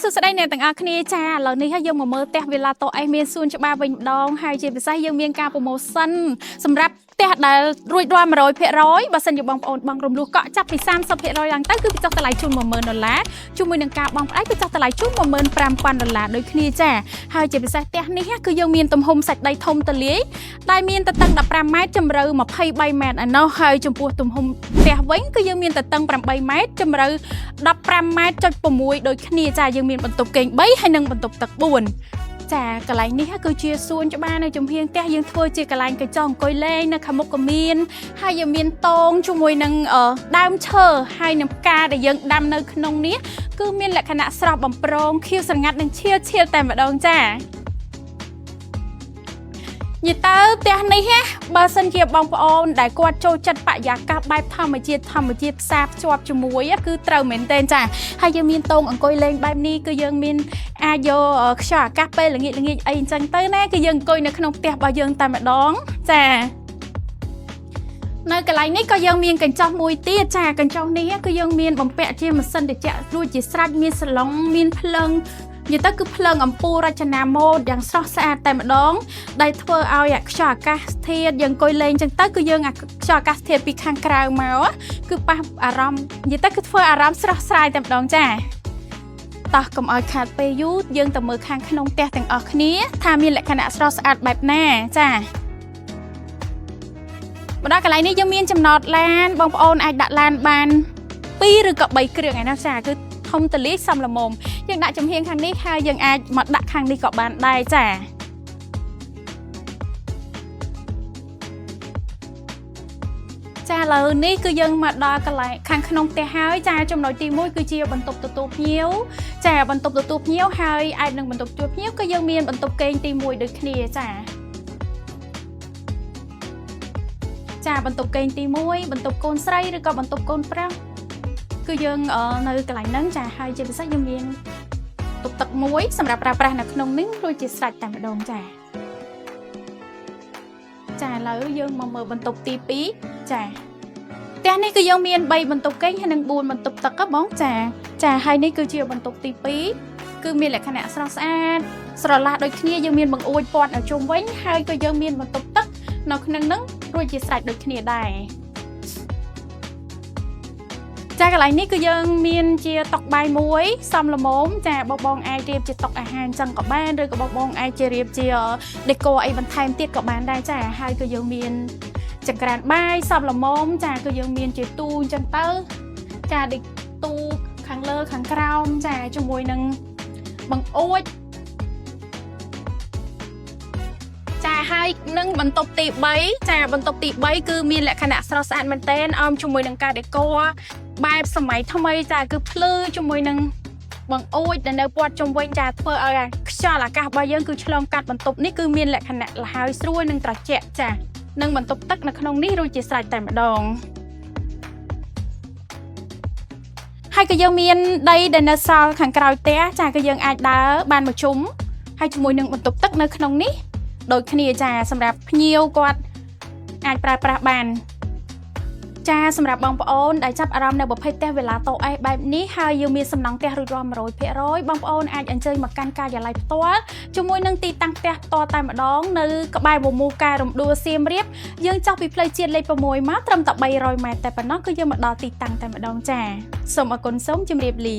សុខស្ដីអ្នកទាំងអស់គ្នាចាឥឡូវនេះហើយយើងមកមើលផ្ទះវីឡាតូអេសមានសួនច្បារវិញម្ដងហើយជាពិសេសយើងមានការប្រម៉ូសិនសម្រាប់ផ្ទះដែលរួចរាល់ 100% បើសិនជាបងប្អូនបងរំលោះកក់ចាប់ពី 30% ឡើងទៅគឺពិសេសតម្លៃជូន $10,000 ជាមួយនឹងការបងផ្ដាច់ពិសេសតម្លៃជូន $15,000 ដូចគ្នាចាហើយជាពិសេសផ្ទះនេះគឺយើងមានទំហំសាច់ដីធំទូលាយដែលមានទទឹង 15 ម៉ែត្រជម្រៅ 23 ម៉ែត្រឯណោះហើយចំពោះទំហំផ្ទះវិញគឺយើងមានទទឹង 8 ម៉ែត្រជម្រៅ 15 ម៉ែត្រចុច 6 ដូចគ្នាចាយើងមានបន្ទប់គេង 3 ហើយនិងបន្ទប់ទឹក 4 ចាកន្លែងនេះគឺជាសួនច្បារនៅចំហៀងផ្ទះយើងធ្វើជាកន្លែងកញ្ចក់អង្គុយលេងនៅខាងមុខក៏មានហើយយើងមានតងជាមួយនឹងដើមឈើហើយនឹងផ្កាដែលយើងដាំនៅក្នុងនេះគឺមានលក្ខណៈស្រស់បំព្រងខៀវស្រងាត់និងឈៀលតែម្ដងចានិយាយទៅផ្ទះនេះបើសិនជាបងប្អូនដែលគាត់ចូលចិត្តបរិយាកាសបែបធម្មជាតិផ្សារភ្ជាប់ជាមួយគឺត្រូវមែនទែនចាហើយយើងមានតងអង្គុយលេងបែបនេះគឺយើងមានអាចយកខ្យល់អាកាសពេលល្ងាចអីអញ្ចឹងទៅណាគឺយើងអង្គុយនៅក្នុងផ្ទះរបស់យើងតែម្ដងចានៅកន្លែងនេះក៏យើងមានកញ្ចក់មួយទៀតចាកញ្ចក់នេះគឺយើងមានបំពាក់ជាម៉ាស៊ីនត្រជាក់រួចជាស្រេចមានសាឡុងមានភ្លើងនិយាយទៅគឺភ្លើងអំពូលរចនាម៉ូដយ៉ាងស្រស់ស្អាតតែម្ដងដែលធ្វើឲ្យខ្យល់អាកាសធាតុយើងអង្គុយលេងអញ្ចឹងទៅគឺយើងខ្យល់អាកាសធាតុពីខាងក្រៅមកគឺប៉ះអារម្មណ៍និយាយទៅគឺធ្វើអារម្មណ៍ស្រស់ស្រាយតែម្ដងចាតោះកុំឲ្យខាតពេលយូរយើងទៅមើលខាងក្នុងផ្ទះទាំងអស់គ្នាថាមានលក្ខណៈស្រស់ស្អាតបែបណាចាបណ្ដោះកន្លែងនេះយើងមានចំណតឡានបងប្អូនអាចដាក់ឡានបាន2ឬក៏3គ្រឿងឯណាចាគឺធំតលីសំល្មមយើងដាក់ចំហៀងខាងនេះហើយយើងអាចមកដាក់ខាងនេះក៏បានដែរចាឥឡូវនេះគឺយើងមកដល់កន្លែងខាងក្នុងផ្ទះហើយចាចំណុចទី1គឺជាបន្ទប់ទទួលភ្ញៀវចាបន្ទប់ទទួលភ្ញៀវហើយអាចនឹងបន្ទប់ជួលភ្ញៀវគឺយើងមានបន្ទប់គេងទី1ដូចគ្នាចាបន្ទប់គេងទី1បន្ទប់កូនស្រីឬក៏បន្ទប់កូនប្រុសគឺយើងនៅកន្លែងហ្នឹងចាហើយជាពិសេសយើងមានតុបទឹកមួយសម្រាប់ប្រើប្រាស់នៅក្នុងនេះរួចជាស្រេចតែម្ដងចាឥឡូវយើងមកមើលបន្ទប់ទី2ចាផ្ទះនេះគឺយើងមាន3បន្ទប់គេងហើយនិង4បន្ទប់ទឹកបងចាហើយនេះគឺជាបន្ទប់ទី2គឺមានលក្ខណៈស្រស់ស្អាតស្រឡះដូចគ្នាយើងមានបង្អួចព័ទ្ធនៅជុំវិញហើយក៏យើងមានបន្ទប់ទឹកនៅក្នុងហ្នឹងរួចជាស្រេចដូចគ្នាដែរចាកន្លែងនេះគឺយើងមានជាតុបាយមួយសំល្មមចាបងអាចរៀបជាតុអាហារចឹងក៏បានឬក៏បងអាចជារៀបជាដេកូអីបន្ថែមទៀតក៏បានដែរចាហើយគឺយើងមានចង្ក្រានបាយសំល្មមចាគឺយើងមានជាទូអញ្ចឹងទៅចាដេកទូខាងលើខាងក្រោមចាជាមួយនឹងបង្អួចចាហើយនឹងបន្ទប់ទី3ចាបន្ទប់ទី3គឺមានលក្ខណៈស្រស់ស្អាតមែនទែនអមជាមួយនឹងការដេកូបែបសម័យថ្មីចាគឺភ្លឺជាមួយនឹងបង្អួចដែលនៅព័ទ្ធជុំវិញចាធ្វើឲ្យខ្យល់អាកាសរបស់យើងគឺឆ្លងកាត់បន្ទប់នេះគឺមានលក្ខណៈលហើយស្រួលនិងត្រជាក់ចានិងបន្ទប់ទឹកនៅក្នុងនេះរួចជាស្រេចតែម្ដងហើយក៏យើងមានដីដែលនៅសល់ខាងក្រោយផ្ទះចាគឺយើងអាចដើរបានមួយជុំហើយជាមួយនឹងបន្ទប់ទឹកនៅក្នុងនេះដូចគ្នាចាសម្រាប់ភ្ញៀវគាត់អាចប្រើប្រាស់បានចាសម្រាប់បងប្អូនដែលចាប់អារម្មណ៍នៅប្រភេទផ្ទះវីឡាតូអេសបែបនេះហើយយើងមានសំណង់ផ្ទះរួចរាល់ 100% បងប្អូនអាចអញ្ជើញមកកាន់ការិយាល័យផ្ទាល់ជាមួយនឹងទីតាំងផ្ទះផ្ទាល់តែម្ដងនៅក្បែរវមូការរំដួលសៀមរាបយើងចុះពីផ្លូវជាតិលេខ 6 មកត្រឹមតែ 300 ម៉ែត្រតែប៉ុណ្ណោះគឺយើងមកដល់ទីតាំងតែម្ដងចាសូមអរគុណសូមជម្រាបលា